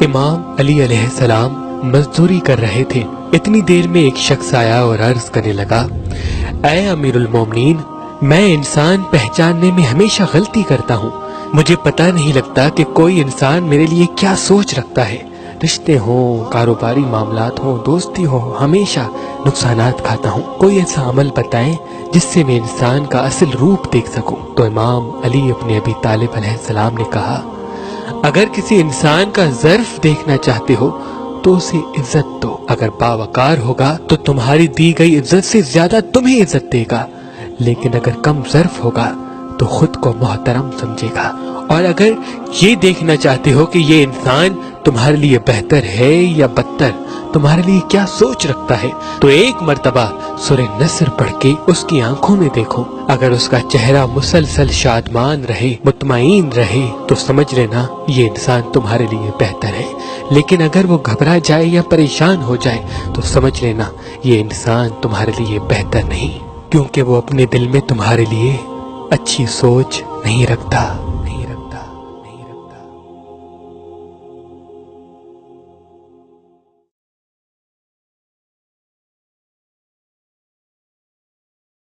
امام علی علیہ السلام مزدوری کر رہے تھے۔ اتنی دیر میں ایک شخص آیا اور عرض کرنے لگا، اے امیر المومنین، میں انسان پہچاننے میں ہمیشہ غلطی کرتا ہوں۔ مجھے پتہ نہیں لگتا کہ کوئی انسان میرے لیے کیا سوچ رکھتا ہے۔ رشتے ہوں، کاروباری معاملات ہوں، دوستی ہو، ہمیشہ نقصانات کھاتا ہوں۔ کوئی ایسا عمل بتائیں جس سے میں انسان کا اصل روپ دیکھ سکوں۔ تو امام علی ابن ابی طالب علیہ السلام نے کہا، اگر کسی انسان کا ظرف دیکھنا چاہتے ہو تو اسے عزت دو۔ اگر باوقار ہوگا تو تمہاری دی گئی عزت سے زیادہ تمہیں عزت دے گا، لیکن اگر کم ظرف ہوگا تو خود کو محترم سمجھے گا۔ اور اگر یہ دیکھنا چاہتے ہو کہ یہ انسان تمہارے لیے بہتر ہے یا بدتر، تمہارے لیے کیا سوچ رکھتا ہے، تو ایک مرتبہ سورہ نصر پڑھ کے اس کی آنکھوں میں دیکھو۔ اگر اس کا چہرہ مسلسل شادمان رہے، مطمئن رہے، تو سمجھ لینا یہ انسان تمہارے لیے بہتر ہے۔ لیکن اگر وہ گھبرا جائے یا پریشان ہو جائے تو سمجھ لینا یہ انسان تمہارے لیے بہتر نہیں، کیونکہ وہ اپنے دل میں تمہارے لیے اچھی سوچ نہیں رکھتا۔